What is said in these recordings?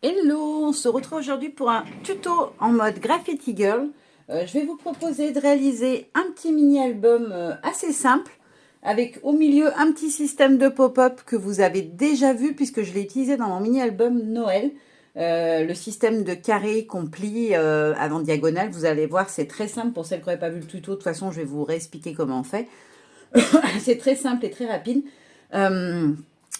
Hello, on se retrouve aujourd'hui pour un tuto en mode Graffiti Girl. Je vais vous proposer de réaliser un petit mini-album assez simple avec au milieu un petit système de pop-up que vous avez déjà vu puisque je l'ai utilisé dans mon mini-album Noël. Le système de carré qu'on plie en diagonale, vous allez voir, c'est très simple. Pour celles qui n'auraient pas vu le tuto, de toute façon, je vais vous réexpliquer comment on fait. C'est très simple et très rapide.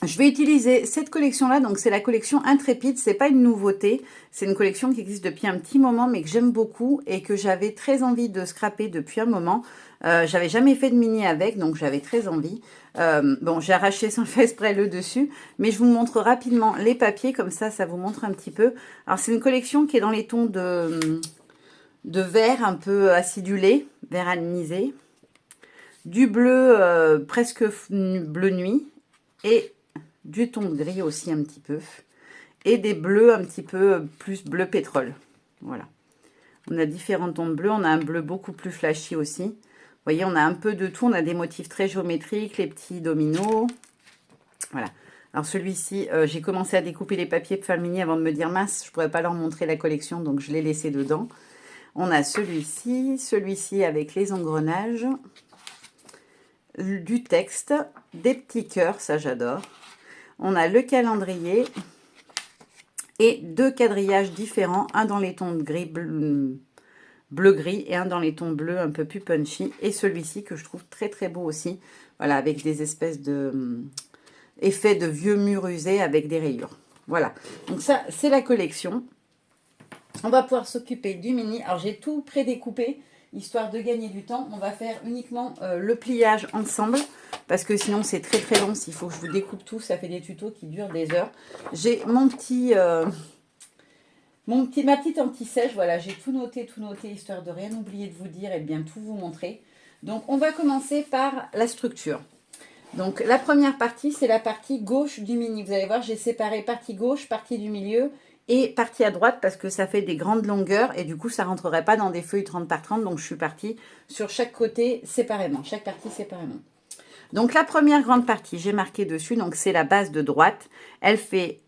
Je vais utiliser cette collection-là, donc c'est la collection Intrépide, c'est pas une nouveauté, c'est une collection qui existe depuis un petit moment mais que j'aime beaucoup et que j'avais très envie de scraper depuis un moment. J'avais jamais fait de mini avec, donc j'avais très envie. Bon, j'ai arraché sans le faire exprès le dessus, mais je vous montre rapidement les papiers, comme ça vous montre un petit peu. Alors c'est une collection qui est dans les tons de vert un peu acidulé, vert anisé, du bleu presque bleu nuit et du ton de gris aussi un petit peu, et des bleus un petit peu plus bleu pétrole. Voilà. On a différents tons de bleu, on a un bleu beaucoup plus flashy aussi. Vous voyez, on a un peu de tout, on a des motifs très géométriques, les petits dominos. Voilà. Alors celui-ci, j'ai commencé à découper les papiers pour faire le mini avant de me dire, mince, je ne pourrais pas leur montrer la collection, donc je l'ai laissé dedans. On a celui-ci avec les engrenages, du texte, des petits cœurs, ça j'adore. On a le calendrier et deux quadrillages différents, un dans les tons de gris bleu-gris et un dans les tons bleus un peu plus punchy. Et celui-ci que je trouve très très beau aussi, voilà, avec des espèces de effets de vieux murs usés avec des rayures. Voilà, donc ça c'est la collection. On va pouvoir s'occuper du mini. Alors j'ai tout prédécoupé, histoire de gagner du temps. On va faire uniquement le pliage ensemble, parce que sinon c'est très très long. S'il faut que je vous découpe tout, ça fait des tutos qui durent des heures. J'ai ma petite anti-sèche. Voilà, j'ai tout noté, histoire de rien oublier de vous dire et de bien tout vous montrer. Donc on va commencer par la structure. Donc la première partie, c'est la partie gauche du mini. Vous allez voir, j'ai séparé partie gauche, partie du milieu et partie à droite parce que ça fait des grandes longueurs et du coup ça ne rentrerait pas dans des feuilles 30 par 30. Donc je suis partie sur chaque côté séparément, chaque partie séparément. Donc la première grande partie, j'ai marqué dessus, donc c'est la base de droite. Elle fait...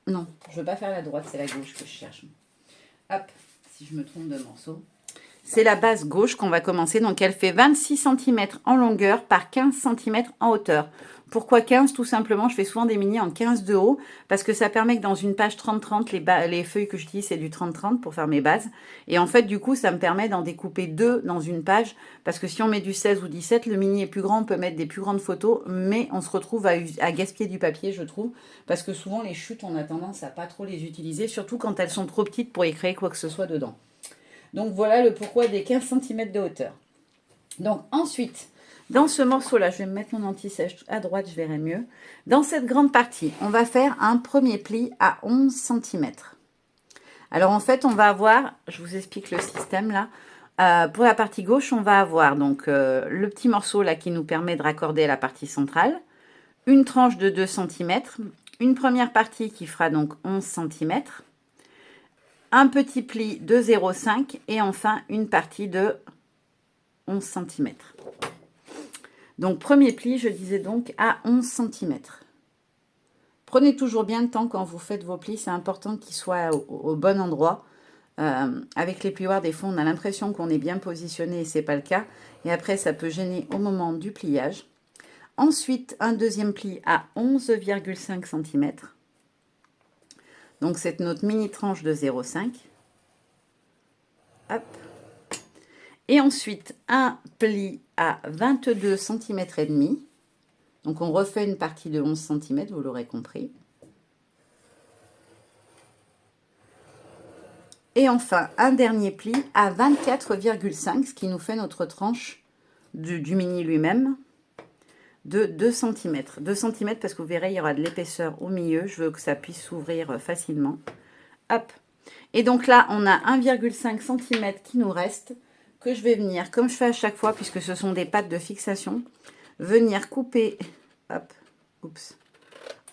Non, je ne veux pas faire la droite, c'est la gauche que je cherche. Hop, si je me trompe de morceau. C'est la base gauche qu'on va commencer. Donc, elle fait 26 cm en longueur par 15 cm en hauteur. Pourquoi 15? Tout simplement, je fais souvent des mini en 15 de haut parce que ça permet que dans une page 30-30, les feuilles que j'utilise, c'est du 30-30 pour faire mes bases. Et en fait, du coup, ça me permet d'en découper deux dans une page parce que si on met du 16 ou 17, le mini est plus grand, on peut mettre des plus grandes photos, mais on se retrouve à gaspiller du papier, je trouve, parce que souvent, les chutes, on a tendance à pas trop les utiliser, surtout quand elles sont trop petites pour y créer quoi que ce soit dedans. Donc voilà le pourquoi des 15 cm de hauteur. Donc ensuite, dans ce morceau-là, je vais me mettre mon anti-sèche à droite, je verrai mieux. Dans cette grande partie, on va faire un premier pli à 11 cm. Alors en fait, on va avoir, je vous explique le système là. Pour la partie gauche, on va avoir donc le petit morceau là qui nous permet de raccorder à la partie centrale. Une tranche de 2 cm. Une première partie qui fera donc 11 cm. Un petit pli de 0,5 et enfin une partie de 11 cm. Donc premier pli, je disais donc à 11 cm. Prenez toujours bien le temps quand vous faites vos plis, c'est important qu'ils soient au bon endroit. Avec les plioirs, des fois on a l'impression qu'on est bien positionné et ce n'est pas le cas. Et après ça peut gêner au moment du pliage. Ensuite, un deuxième pli à 11,5 cm. Donc c'est notre mini tranche de 0,5. Hop. Et ensuite, un pli à 22 cm et demi. Donc, on refait une partie de 11 cm, vous l'aurez compris. Et enfin, un dernier pli à 24,5, ce qui nous fait notre tranche du mini lui-même de 2 cm. 2 cm parce que vous verrez, il y aura de l'épaisseur au milieu. Je veux que ça puisse s'ouvrir facilement. Hop. Et donc là, on a 1,5 cm qui nous reste, que je vais venir, comme je fais à chaque fois, puisque ce sont des pattes de fixation, venir couper, hop, oups,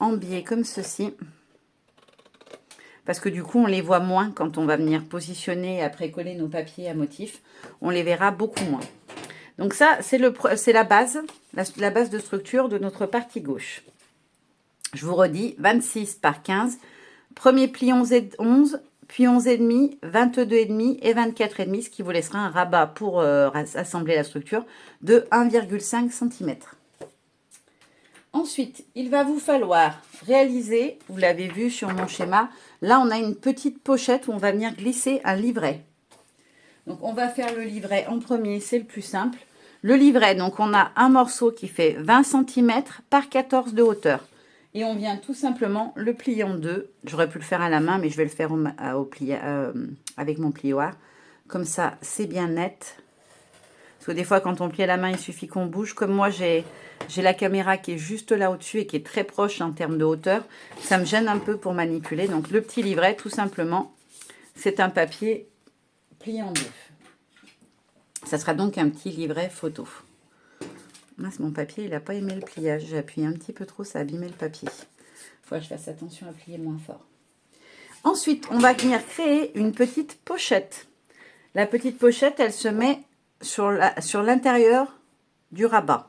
en biais comme ceci. Parce que du coup, on les voit moins quand on va venir positionner et après coller nos papiers à motif. On les verra beaucoup moins. Donc ça, c'est la base, la base de structure de notre partie gauche. Je vous redis, 26 par 15, Premier pli 11, puis 11,5, 22,5 et 24,5, ce qui vous laissera un rabat pour assembler la structure de 1,5 cm. Ensuite, il va vous falloir réaliser, vous l'avez vu sur mon schéma, là on a une petite pochette où on va venir glisser un livret. Donc on va faire le livret en premier, c'est le plus simple. Le livret, donc on a un morceau qui fait 20 cm par 14 de hauteur. Et on vient tout simplement le plier en deux. J'aurais pu le faire à la main, mais je vais le faire avec mon plioir. Comme ça, c'est bien net. Parce que des fois, quand on plie à la main, il suffit qu'on bouge. Comme moi, j'ai la caméra qui est juste là au-dessus et qui est très proche en termes de hauteur. Ça me gêne un peu pour manipuler. Donc, le petit livret, tout simplement, c'est un papier plié en deux. Ça sera donc un petit livret photo. Mince, mon papier, il n'a pas aimé le pliage. J'ai appuyé un petit peu trop, ça a abîmé le papier. Il faut que je fasse attention à plier moins fort. Ensuite, on va venir créer une petite pochette. La petite pochette, elle se met sur l'intérieur du rabat.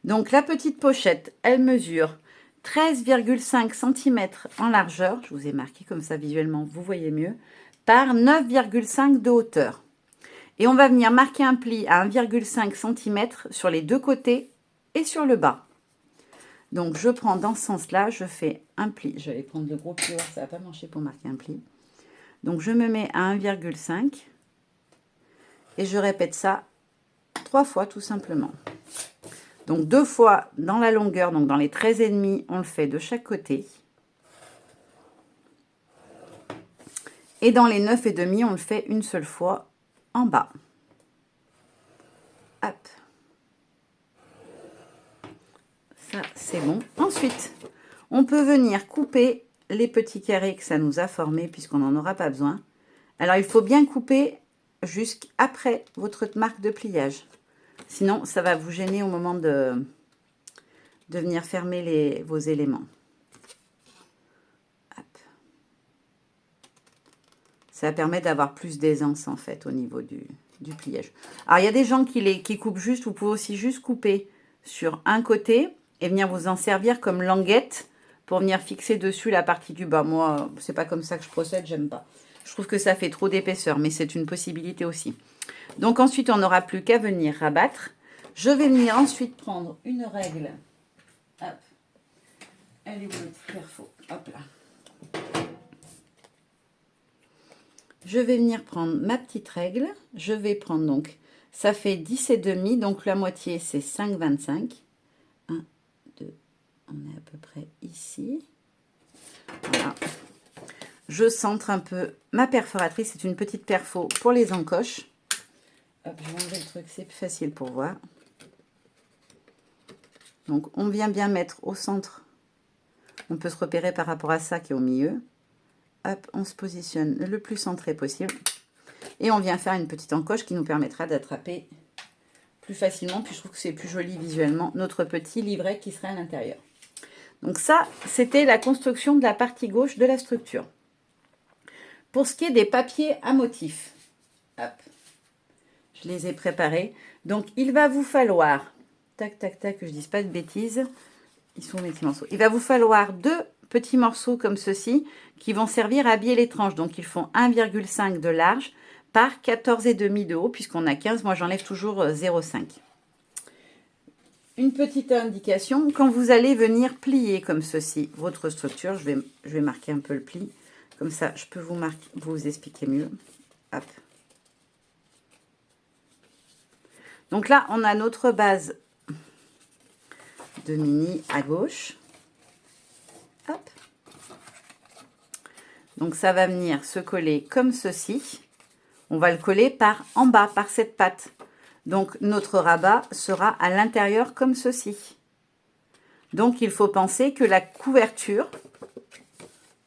Donc la petite pochette, elle mesure 13,5 cm en largeur, je vous ai marqué comme ça visuellement, vous voyez mieux, par 9,5 de hauteur. Et on va venir marquer un pli à 1,5 cm sur les deux côtés et sur le bas. Donc je prends dans ce sens-là, je fais un pli. Je vais prendre le gros plioir, ça ne va pas marcher pour marquer un pli. Donc je me mets à 1,5 et je répète ça 3 fois tout simplement. Donc 2 fois dans la longueur, donc dans les 13,5, on le fait de chaque côté. Et dans les 9,5, on le fait une seule fois en bas. Hop. Ça, c'est bon. Ensuite, on peut venir couper les petits carrés que ça nous a formés, puisqu'on n'en aura pas besoin. Alors, il faut bien couper jusqu'après votre marque de pliage. Sinon, ça va vous gêner au moment de venir fermer vos éléments. Hop. Ça permet d'avoir plus d'aisance, en fait, au niveau du pliage. Alors, il y a des gens qui coupent juste. Vous pouvez aussi juste couper sur un côté et venir vous en servir comme languette pour venir fixer dessus la partie du bas. Moi, c'est pas comme ça que je procède, j'aime pas. Je trouve que ça fait trop d'épaisseur, mais c'est une possibilité aussi. Donc ensuite, on n'aura plus qu'à venir rabattre. Je vais venir ensuite prendre une règle. Hop. Elle est où le petit perfo? Hop là. Je vais venir prendre ma petite règle. Je vais prendre donc, ça fait 10,5, donc la moitié c'est 5,25. 1, 2, on est à peu près ici. Voilà. Je centre un peu ma perforatrice. C'est une petite perfo pour les encoches. Hop, je vais enlever le truc, c'est plus facile pour voir. Donc, on vient bien mettre au centre. On peut se repérer par rapport à ça qui est au milieu. Hop, on se positionne le plus centré possible. Et on vient faire une petite encoche qui nous permettra d'attraper plus facilement. Puis je trouve que c'est plus joli visuellement, notre petit livret qui sera à l'intérieur. Donc ça, c'était la construction de la partie gauche de la structure. Pour ce qui est des papiers à motifs, hop, je les ai préparés. Donc, il va vous falloir, tac, tac, tac, que je ne dise pas de bêtises. Ils sont mes petits morceaux. Il va vous falloir 2 petits morceaux comme ceci qui vont servir à habiller les tranches. Donc, ils font 1,5 de large par 14,5 de haut, puisqu'on a 15. Moi, j'enlève toujours 0,5. Une petite indication, quand vous allez venir plier comme ceci votre structure, je vais marquer un peu le pli. Comme ça, je peux vous expliquer mieux. Hop. Donc là, on a notre base de mini à gauche. Hop. Donc ça va venir se coller comme ceci. On va le coller par en bas, par cette patte. Donc notre rabat sera à l'intérieur comme ceci. Donc il faut penser que la couverture,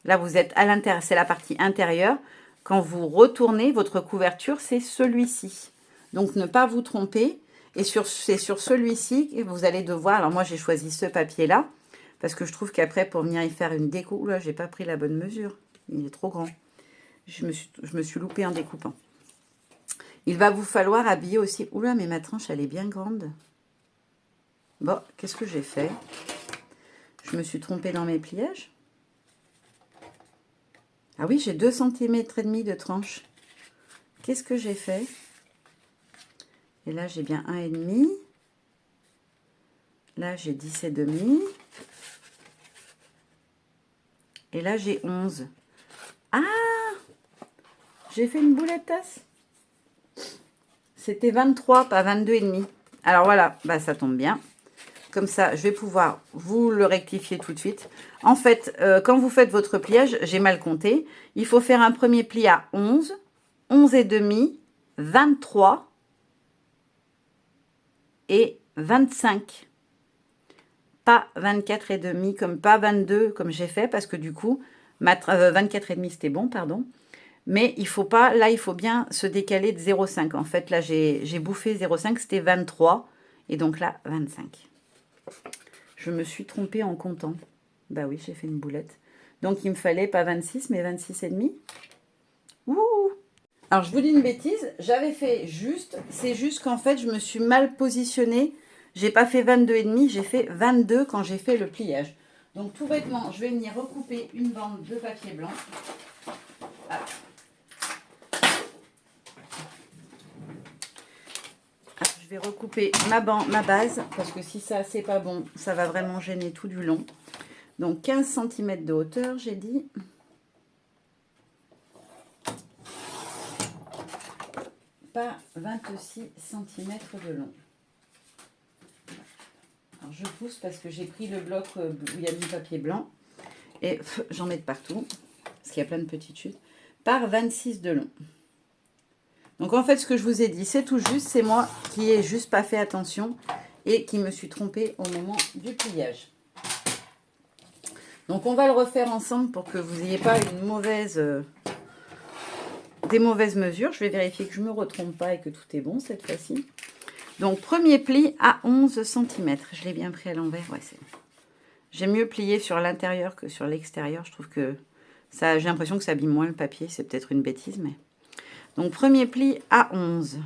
là vous êtes à l'intérieur, c'est la partie intérieure. Quand vous retournez, votre couverture, c'est celui-ci. Donc ne pas vous tromper. Et c'est sur celui-ci que vous allez devoir, alors moi j'ai choisi ce papier-là, parce que je trouve qu'après pour venir y faire une découpe, oula, j'ai pas pris la bonne mesure, il est trop grand. Je me suis loupée en découpant. Il va vous falloir habiller aussi, oula, mais ma tranche elle est bien grande. Bon, qu'est-ce que j'ai fait? Je me suis trompée dans mes pliages. Ah oui, j'ai 2,5 cm de tranche. Qu'est-ce que j'ai fait? Et là, j'ai bien 1,5. Là, j'ai 10,5. Et là, j'ai 11. Ah! J'ai fait une bouletasse. C'était 23, pas 22,5. Alors voilà, bah ça tombe bien. Comme ça, je vais pouvoir vous le rectifier tout de suite. En fait, quand vous faites votre pliage, j'ai mal compté. Il faut faire un premier pli à 11, 11,5, 23 et 25. Pas 24,5 comme pas 22 comme j'ai fait parce que du coup, 24,5 c'était bon, pardon. Mais il faut pas, là il faut bien se décaler de 0,5. En fait, là j'ai bouffé 0,5, c'était 23 et donc là 25. Je me suis trompée en comptant. Bah oui, j'ai fait une boulette. Donc il me fallait pas 26 mais 26,5. Ouh! Alors je vous dis une bêtise, j'avais fait juste, c'est juste qu'en fait je me suis mal positionnée. J'ai pas fait 22,5, j'ai fait 22 quand j'ai fait le pliage. Donc tout bêtement, je vais venir recouper une bande de papier blanc. Ah. Je vais recouper ma base, parce que si ça c'est pas bon, ça va vraiment gêner tout du long. Donc 15 cm de hauteur, j'ai dit. Pas 26 cm de long. Alors je pousse parce que j'ai pris le bloc où il y a du papier blanc. Et j'en mets de partout, parce qu'il y a plein de petites chutes. Par 26 de long. Donc en fait, ce que je vous ai dit, c'est tout juste. C'est moi qui ai juste pas fait attention et qui me suis trompée au moment du pliage. Donc on va le refaire ensemble pour que vous n'ayez pas une mauvaise, des mauvaises mesures. Je vais vérifier que je ne me retrompe pas et que tout est bon cette fois-ci. Donc premier pli à 11 cm. Je l'ai bien pris à l'envers. Ouais, c'est bon. J'ai mieux plié sur l'intérieur que sur l'extérieur. Je trouve que ça, j'ai l'impression que ça abîme moins le papier. C'est peut-être une bêtise, mais... Donc premier pli à 11.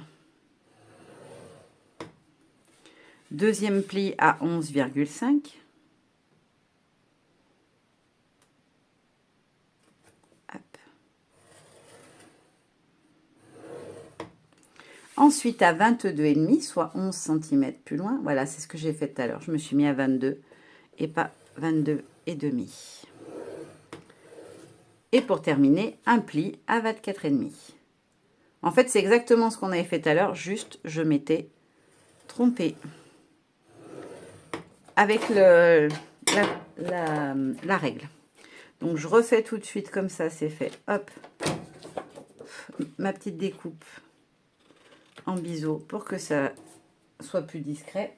Deuxième pli à 11,5. Ensuite à 22,5, soit 11 cm plus loin. Voilà, c'est ce que j'ai fait tout à l'heure. Je me suis mis à 22 et pas 22,5. Et pour terminer, un pli à 24,5. En fait, c'est exactement ce qu'on avait fait tout à l'heure, juste je m'étais trompée. Avec la règle. Donc je refais tout de suite comme ça, c'est fait. Hop, ma petite découpe en biseau pour que ça soit plus discret.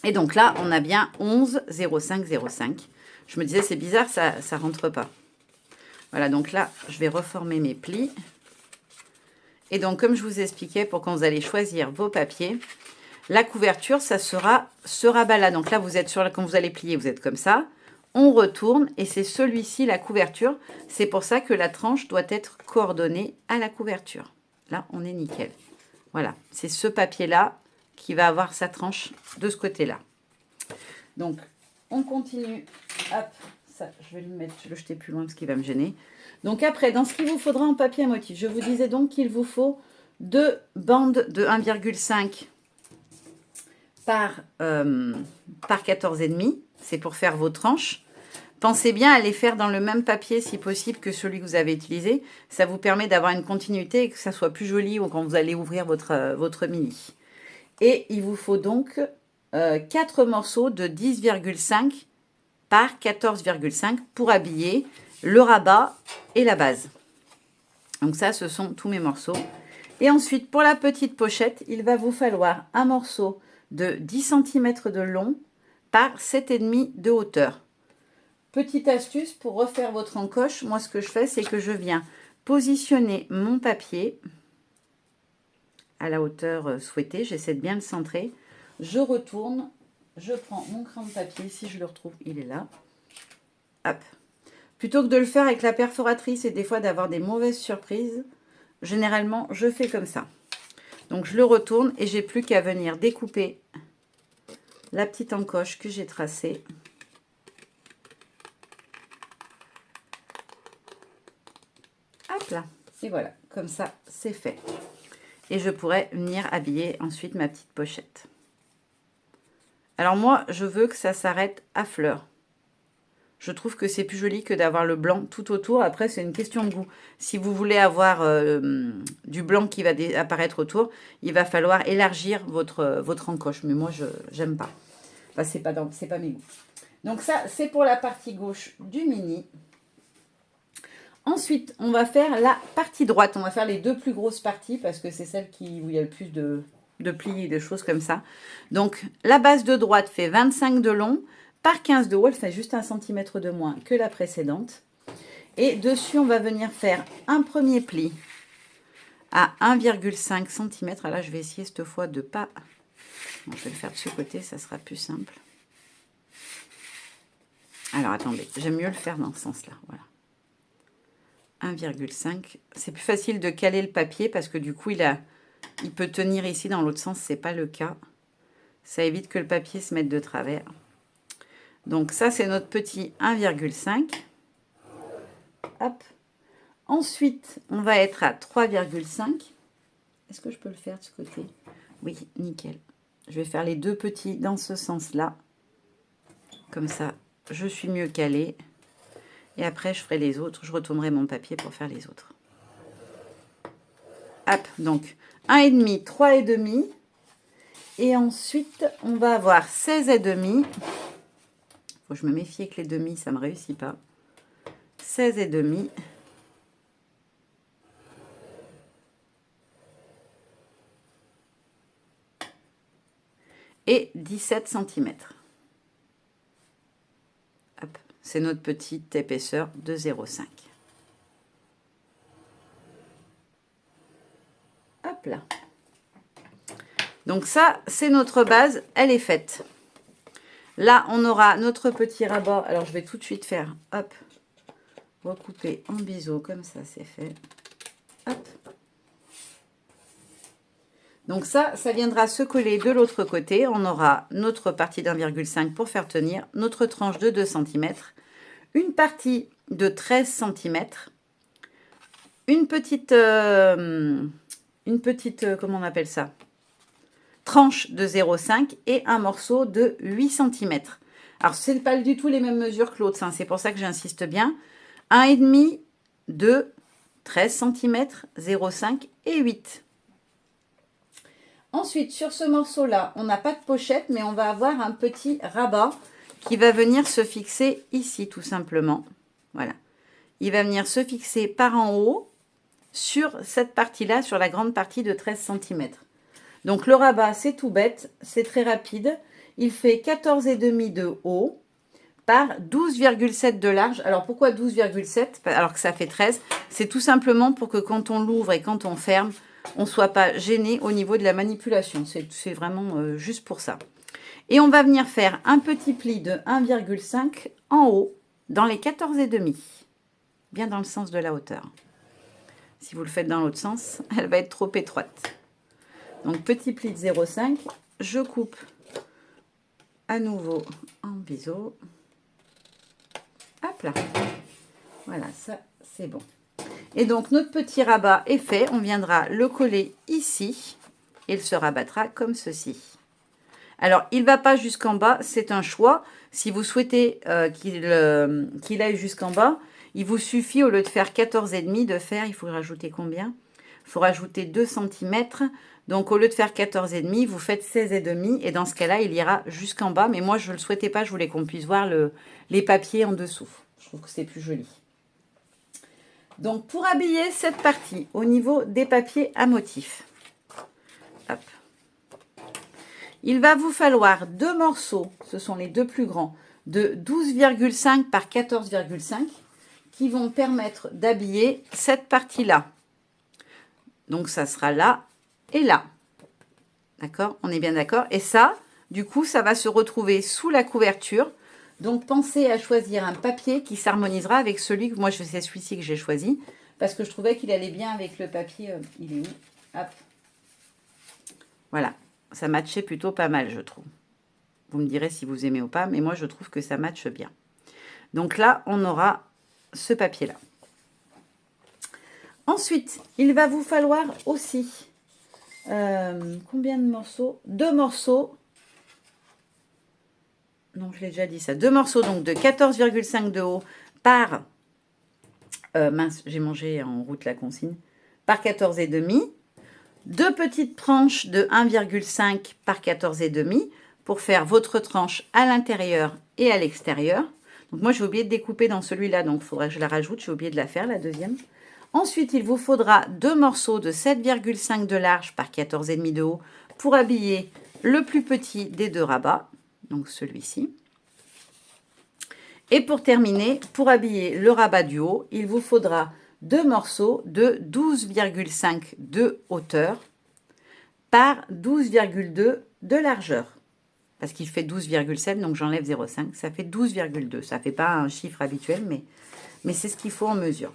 Et donc là, on a bien 11, 0,5, 0,5. Je me disais, c'est bizarre, ça ne rentre pas. Voilà, donc là, je vais reformer mes plis. Et donc, comme je vous expliquais, pour quand vous allez choisir vos papiers, la couverture, ça sera ce rabat-là. Donc là, vous êtes sur, quand vous allez plier, vous êtes comme ça. On retourne et c'est celui-ci, la couverture. C'est pour ça que la tranche doit être coordonnée à la couverture. Là, on est nickel. Voilà, c'est ce papier-là qui va avoir sa tranche de ce côté-là. Donc, on continue. Hop, ça, je vais le jeter plus loin parce qu'il va me gêner. Donc après, dans ce qu'il vous faudra en papier à motif, je vous disais donc qu'il vous faut 2 bandes de 1,5 par 14,5. C'est pour faire vos tranches. Pensez bien à les faire dans le même papier si possible que celui que vous avez utilisé. Ça vous permet d'avoir une continuité et que ça soit plus joli quand vous allez ouvrir votre mini. Et il vous faut donc 4 morceaux de 10,5 par 14,5 pour habiller le rabat et la base. Donc ça, ce sont tous mes morceaux. Et ensuite, pour la petite pochette, il va vous falloir un morceau de 10 cm de long par 7,5 de hauteur. Petite astuce pour refaire votre encoche, moi ce que je fais, c'est que je viens positionner mon papier à la hauteur souhaitée. J'essaie de bien le centrer. Je retourne, je prends mon crayon de papier, si je le retrouve, il est là. Hop. Plutôt que de le faire avec la perforatrice et des fois d'avoir des mauvaises surprises, généralement, je fais comme ça. Donc, je le retourne et j'ai plus qu'à venir découper la petite encoche que j'ai tracée. Hop là. Et voilà, comme ça, c'est fait. Et je pourrais venir habiller ensuite ma petite pochette. Alors moi, je veux que ça s'arrête à fleurs. Je trouve que c'est plus joli que d'avoir le blanc tout autour. Après, c'est une question de goût. Si vous voulez avoir du blanc qui va apparaître autour, il va falloir élargir votre encoche. Mais moi, je n'aime pas. Enfin, c'est pas mes goûts. Donc ça, c'est pour la partie gauche du mini. Ensuite, on va faire la partie droite. On va faire les deux plus grosses parties parce que c'est celle où il y a le plus de plis et de choses comme ça. Donc, la base de droite fait 25 de long par 15 de haut. Elle fait juste 1 cm de moins que la précédente. Et dessus, on va venir faire un premier pli à 1,5 cm. Là, je vais essayer cette fois de pas... Bon, je vais le faire de ce côté, ça sera plus simple. Alors, attendez, j'aime mieux le faire dans ce sens-là. Voilà. 1,5. C'est plus facile de caler le papier parce que du coup, il peut tenir ici. Dans l'autre sens, ce n'est pas le cas. Ça évite que le papier se mette de travers. Donc ça, c'est notre petit 1,5. Hop. Ensuite, on va être à 3,5. Est-ce que je peux le faire de ce côté? Oui, nickel. Je vais faire les deux petits dans ce sens-là. Comme ça, je suis mieux calée. Et après, je ferai les autres. Je retournerai mon papier pour faire les autres. Hop, donc 1,5, 3,5. Et ensuite, on va avoir 16,5. Faut que je me méfie avec les demi, ça ne me réussit pas. 16,5. Et 17 cm. Hop, c'est notre petite épaisseur de 0,5. Hop là. Donc ça, c'est notre base, elle est faite. Là, on aura notre petit rabat. Alors, je vais tout de suite faire, hop, recouper en biseau, comme ça, c'est fait. Hop. Donc ça viendra se coller de l'autre côté. On aura notre partie d'1,5 pour faire tenir, notre tranche de 2 cm, une partie de 13 cm, une petite comment on appelle ça, tranche de 0,5 et un morceau de 8 cm. Alors, ce n'est pas du tout les mêmes mesures que l'autre, hein, c'est pour ça que j'insiste bien. 1,5, 2, 13 cm, 0,5 et 8. Ensuite, sur ce morceau-là, on n'a pas de pochette, mais on va avoir un petit rabat qui va venir se fixer ici, tout simplement. Voilà. Il va venir se fixer par en haut sur cette partie-là, sur la grande partie de 13 cm. Donc, le rabat, c'est tout bête, c'est très rapide. Il fait 14,5 de haut par 12,7 de large. Alors, pourquoi 12,7 alors que ça fait 13? C'est tout simplement pour que quand on l'ouvre et quand on ferme, on ne soit pas gêné au niveau de la manipulation. C'est vraiment juste pour ça. Et on va venir faire un petit pli de 1,5 en haut dans les 14,5. Bien dans le sens de la hauteur. Si vous le faites dans l'autre sens, elle va être trop étroite. Donc, petit pli de 0,5. Je coupe à nouveau en biseau. Hop là. Voilà, ça, c'est bon. Et donc, notre petit rabat est fait. On viendra le coller ici. Et il se rabattra comme ceci. Alors, il ne va pas jusqu'en bas. C'est un choix. Si vous souhaitez qu'il aille jusqu'en bas, il vous suffit, au lieu de faire 14,5, de faire, il faut rajouter combien? Il faut rajouter 2 cm. Donc, au lieu de faire 14,5, vous faites 16,5. Et dans ce cas-là, il ira jusqu'en bas. Mais moi, je ne le souhaitais pas. Je voulais qu'on puisse voir les papiers en dessous. Je trouve que c'est plus joli. Donc, pour habiller cette partie, au niveau des papiers à motifs, hop, il va vous falloir deux morceaux, ce sont les deux plus grands, de 12,5 par 14,5 qui vont permettre d'habiller cette partie-là. Donc, ça sera là et là. D'accord? On est bien d'accord? Et ça, du coup, ça va se retrouver sous la couverture. Donc, pensez à choisir un papier qui s'harmonisera avec celui que moi, c'est celui-ci que j'ai choisi. Parce que je trouvais qu'il allait bien avec le papier. Il est où? Hop. Voilà. Ça matchait plutôt pas mal, je trouve. Vous me direz si vous aimez ou pas. Mais moi, je trouve que ça matche bien. Donc là, on aura ce papier-là. Ensuite, il va vous falloir aussi, combien de morceaux? 2 morceaux. Non, je l'ai déjà dit ça. 2 morceaux donc de 14,5 de haut par, mince, j'ai mangé en route la consigne, par 14,5. 2 petites tranches de 1,5 par 14,5 pour faire votre tranche à l'intérieur et à l'extérieur. Donc moi, j'ai oublié de découper dans celui-là, donc il faudrait que je la rajoute. J'ai oublié de la faire, la deuxième. Ensuite, il vous faudra 2 morceaux de 7,5 de large par 14,5 de haut pour habiller le plus petit des 2 rabats, donc celui-ci. Et pour terminer, pour habiller le rabat du haut, il vous faudra 2 morceaux de 12,5 de hauteur par 12,2 de largeur. Parce qu'il fait 12,7, donc j'enlève 0,5, ça fait 12,2. Ça ne fait pas un chiffre habituel, mais c'est ce qu'il faut en mesure.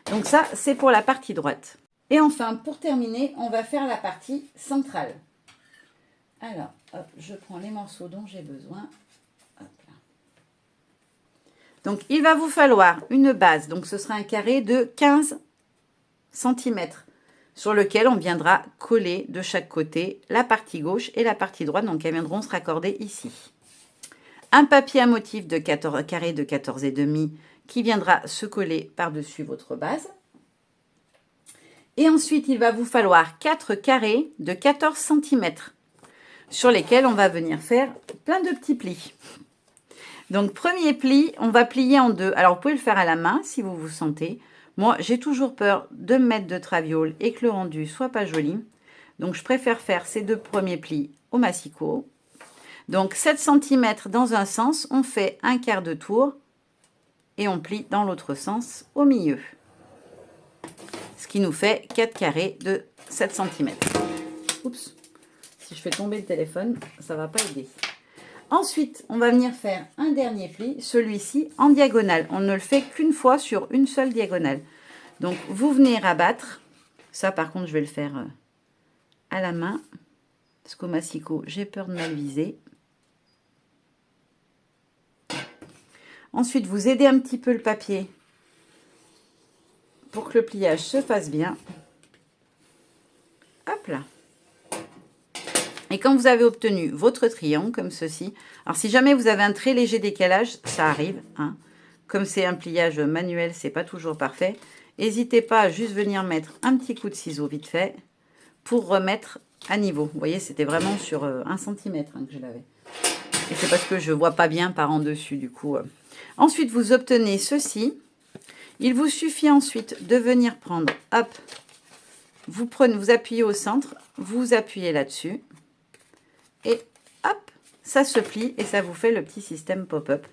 Donc ça, c'est pour la partie droite. Et enfin, pour terminer, on va faire la partie centrale. Alors, hop, je prends les morceaux dont j'ai besoin. Hop là. Donc, il va vous falloir une base. Donc, ce sera un carré de 15 cm sur lequel on viendra coller de chaque côté la partie gauche et la partie droite. Donc, elles viendront se raccorder ici. Un papier à motif de carré de 14,5 qui viendra se coller par-dessus votre base. Et ensuite, il va vous falloir 4 carrés de 14 cm sur lesquels on va venir faire plein de petits plis. Donc, premier pli, on va plier en deux. Alors, vous pouvez le faire à la main si vous vous sentez. Moi, j'ai toujours peur de me mettre de traviole et que le rendu soit pas joli. Donc, je préfère faire ces 2 premiers plis au massicot. Donc, 7 cm dans un sens, on fait un quart de tour et on plie dans l'autre sens au milieu. Ce qui nous fait 4 carrés de 7 cm. Oups, si je fais tomber le téléphone, ça ne va pas aider. Ensuite, on va venir faire un dernier pli, celui-ci en diagonale. On ne le fait qu'une fois sur une seule diagonale. Donc, vous venez rabattre. Ça, par contre, je vais le faire à la main. Parce qu'au massicot, j'ai peur de mal viser. Ensuite, vous aidez un petit peu le papier pour que le pliage se fasse bien. Hop là. Et quand vous avez obtenu votre triangle, comme ceci, alors si jamais vous avez un très léger décalage, ça arrive, hein. Comme c'est un pliage manuel, c'est pas toujours parfait. N'hésitez pas à juste venir mettre un petit coup de ciseau vite fait pour remettre à niveau. Vous voyez, c'était vraiment sur 1 cm que je l'avais. Et c'est parce que je vois pas bien par en dessus, du coup. Ensuite, vous obtenez ceci. Il vous suffit ensuite de venir prendre, hop, vous appuyez au centre, vous appuyez là-dessus. Et hop, ça se plie et ça vous fait le petit système pop-up.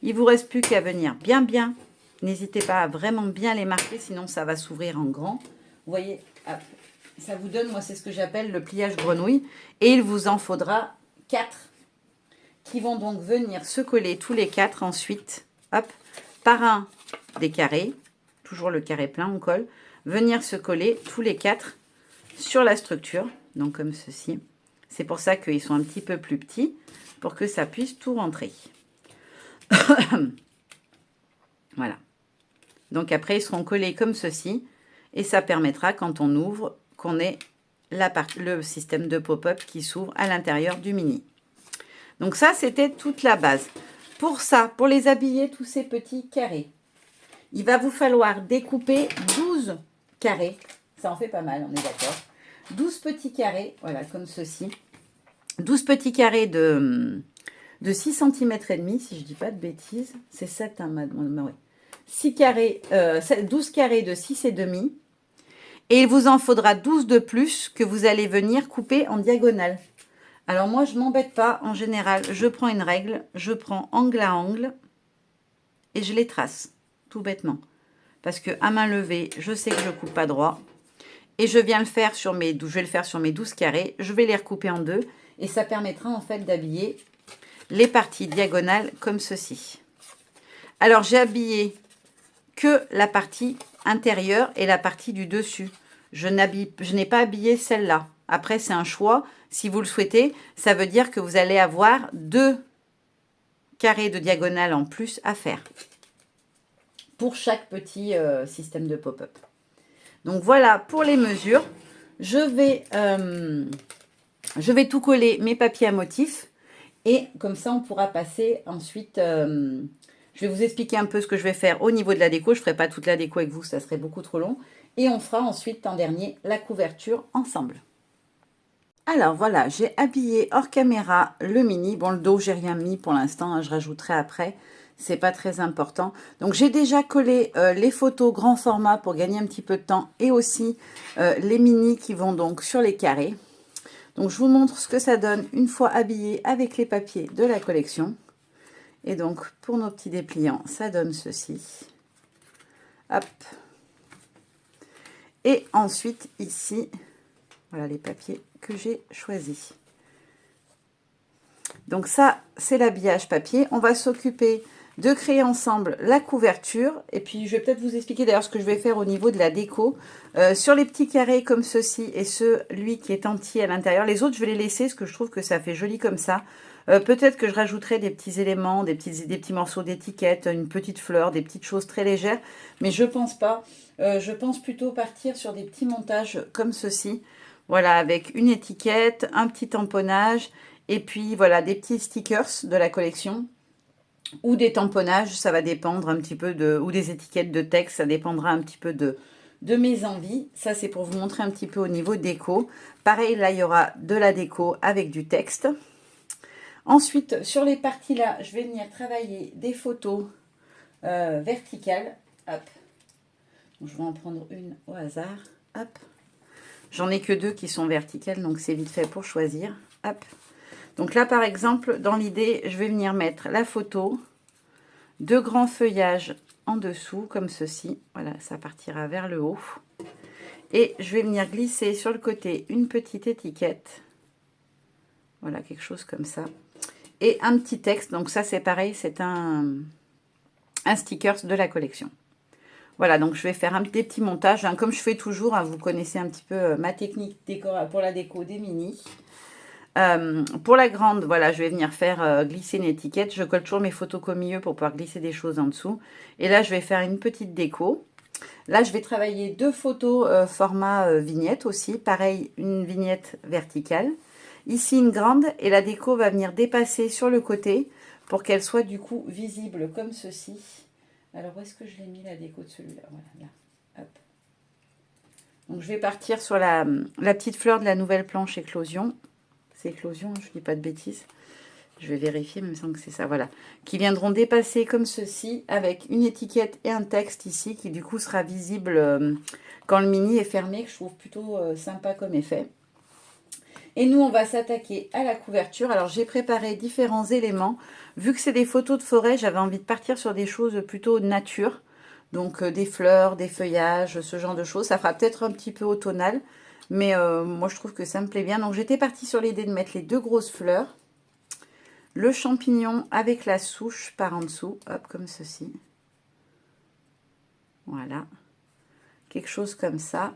Il ne vous reste plus qu'à venir bien. N'hésitez pas à vraiment bien les marquer, sinon ça va s'ouvrir en grand. Vous voyez, hop, ça vous donne, moi c'est ce que j'appelle le pliage grenouille. Et il vous en faudra 4 qui vont donc venir se coller tous les 4 ensuite, hop, par un des carrés, toujours le carré plein, on colle, venir se coller tous les 4 sur la structure, donc comme ceci. C'est pour ça qu'ils sont un petit peu plus petits, pour que ça puisse tout rentrer. Voilà. Donc après, ils seront collés comme ceci, et ça permettra, quand on ouvre, qu'on ait le système de pop-up qui s'ouvre à l'intérieur du mini. Donc ça, c'était toute la base. Pour ça, pour les habiller, tous ces petits carrés, il va vous falloir découper 12 carrés. Ça en fait pas mal, on est d'accord. 12 petits carrés, voilà, comme ceci. 12 petits carrés de 6 cm et demi, si je ne dis pas de bêtises. C'est 7, hein, oui. 12 carrés de 6 et demi. Et il vous en faudra 12 de plus que vous allez venir couper en diagonale. Alors moi, je ne m'embête pas. En général, je prends une règle, je prends angle à angle et je les trace, tout bêtement. Parce que à main levée, je sais que je ne coupe pas droit. Et je vais le faire sur mes 12 carrés. Je vais les recouper en deux. Et ça permettra en fait d'habiller les parties diagonales comme ceci. Alors, j'ai habillé que la partie intérieure et la partie du dessus. Je n'ai pas habillé celle-là. Après, c'est un choix. Si vous le souhaitez, ça veut dire que vous allez avoir 2 carrés de diagonale en plus à faire pour chaque petit système de pop-up. Donc voilà pour les mesures. Je vais tout coller mes papiers à motifs. Et comme ça, on pourra passer ensuite... je vais vous expliquer un peu ce que je vais faire au niveau de la déco. Je ne ferai pas toute la déco avec vous, ça serait beaucoup trop long. Et on fera ensuite, en dernier, la couverture ensemble. Alors voilà, j'ai habillé hors caméra le mini. Bon, le dos, j'ai rien mis pour l'instant, hein, je rajouterai après. C'est pas très important. Donc j'ai déjà collé les photos grand format pour gagner un petit peu de temps. Et aussi les mini qui vont donc sur les carrés. Donc je vous montre ce que ça donne une fois habillé avec les papiers de la collection. Et donc pour nos petits dépliants, ça donne ceci. Hop. Et ensuite ici, voilà les papiers que j'ai choisis. Donc ça, c'est l'habillage papier. On va s'occuper de créer ensemble la couverture. Et puis, je vais peut-être vous expliquer d'ailleurs ce que je vais faire au niveau de la déco. Sur les petits carrés comme ceci et celui qui est entier à l'intérieur. Les autres, je vais les laisser parce que je trouve que ça fait joli comme ça. Peut-être que je rajouterai des petits éléments, des petits morceaux d'étiquette, une petite fleur, des petites choses très légères. Mais je pense pas. Je pense plutôt partir sur des petits montages comme ceci. Voilà, avec une étiquette, un petit tamponnage et puis voilà, des petits stickers de la collection ou des tamponnages, ça va dépendre un petit peu ou des étiquettes de texte, ça dépendra un petit peu de mes envies. Ça, c'est pour vous montrer un petit peu au niveau déco. Pareil, là, il y aura de la déco avec du texte. Ensuite, sur les parties là, je vais venir travailler des photos verticales. Hop. Je vais en prendre une au hasard. Hop. J'en ai que 2 qui sont verticales, donc c'est vite fait pour choisir. Hop. Donc là, par exemple, dans l'idée, je vais venir mettre la photo, 2 grands feuillages en dessous, comme ceci. Voilà, ça partira vers le haut. Et je vais venir glisser sur le côté une petite étiquette. Voilà, quelque chose comme ça. Et un petit texte. Donc ça, c'est pareil, c'est un sticker de la collection. Voilà, donc je vais faire des petits montages. Hein, comme je fais toujours, hein, vous connaissez un petit peu ma technique pour la déco des mini. Pour la grande, voilà, je vais venir faire glisser une étiquette. Je colle toujours mes photos au milieu pour pouvoir glisser des choses en dessous. Et là, je vais faire une petite déco. Là, je vais travailler 2 photos format vignette aussi. Pareil, une vignette verticale. Ici, une grande. Et la déco va venir dépasser sur le côté pour qu'elle soit du coup visible comme ceci. Alors, où est-ce que je l'ai mis la déco de celui-là? Voilà, là. Hop. Donc, je vais partir sur la petite fleur de la nouvelle planche éclosion. C'est éclosion, je ne dis pas de bêtises. Je vais vérifier, mais il me semble que c'est ça, voilà. Qui viendront dépasser comme ceci, avec une étiquette et un texte ici, qui du coup sera visible quand le mini est fermé, que je trouve plutôt sympa comme effet. Et nous, on va s'attaquer à la couverture. Alors, j'ai préparé différents éléments. Vu que c'est des photos de forêt, j'avais envie de partir sur des choses plutôt nature. Donc, des fleurs, des feuillages, ce genre de choses. Ça fera peut-être un petit peu automnal. Mais moi, je trouve que ça me plaît bien. Donc, j'étais partie sur l'idée de mettre les 2 grosses fleurs. Le champignon avec la souche par en dessous. Hop, comme ceci. Voilà. Quelque chose comme ça.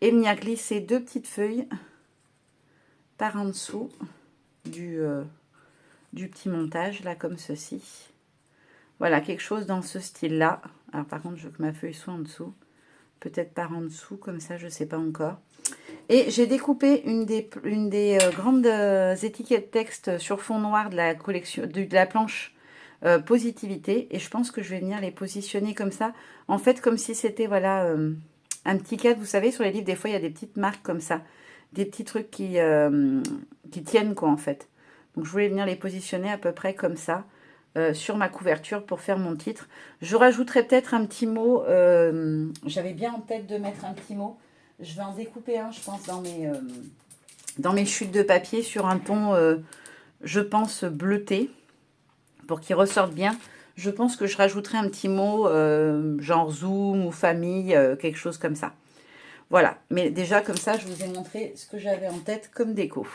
Et venir glisser 2 petites feuilles par en dessous du petit montage, là, comme ceci. Voilà, quelque chose dans ce style-là. Alors, par contre, je veux que ma feuille soit en dessous. Peut-être par en dessous, comme ça, je ne sais pas encore. Et j'ai découpé une des grandes étiquettes texte sur fond noir de la collection, de la planche Positivité. Et je pense que je vais venir les positionner comme ça. En fait, comme si c'était, voilà, un petit cadre. Vous savez, sur les livres, des fois, il y a des petites marques comme ça. Des petits trucs qui tiennent, quoi, en fait. Donc, je voulais venir les positionner à peu près comme ça. Sur ma couverture pour faire mon titre. Je rajouterai peut-être un petit mot. J'avais bien en tête de mettre un petit mot. Je vais en découper un, je pense, dans mes chutes de papier sur un ton, je pense, bleuté, pour qu'il ressorte bien. Je pense que je rajouterai un petit mot, genre Zoom ou famille, quelque chose comme ça. Voilà, mais déjà comme ça, je vous ai montré ce que j'avais en tête comme déco.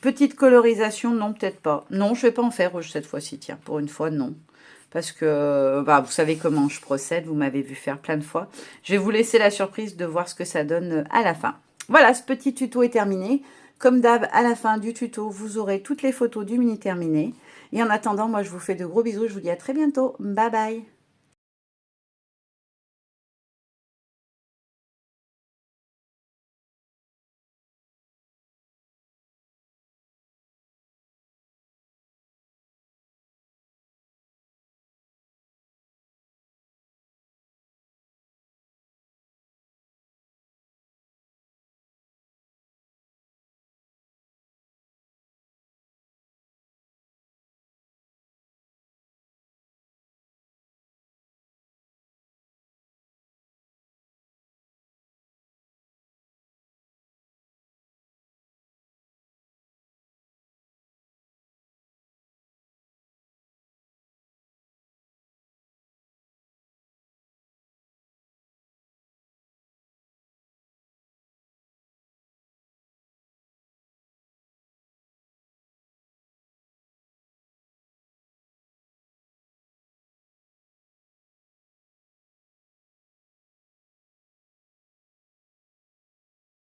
Petite colorisation, non, peut-être pas. Non, je ne vais pas en faire rouge cette fois-ci, tiens, pour une fois, non. Parce que, bah, vous savez comment je procède, vous m'avez vu faire plein de fois. Je vais vous laisser la surprise de voir ce que ça donne à la fin. Voilà, ce petit tuto est terminé. Comme d'hab, à la fin du tuto, vous aurez toutes les photos du mini terminé. Et en attendant, moi, je vous fais de gros bisous. Je vous dis à très bientôt. Bye bye.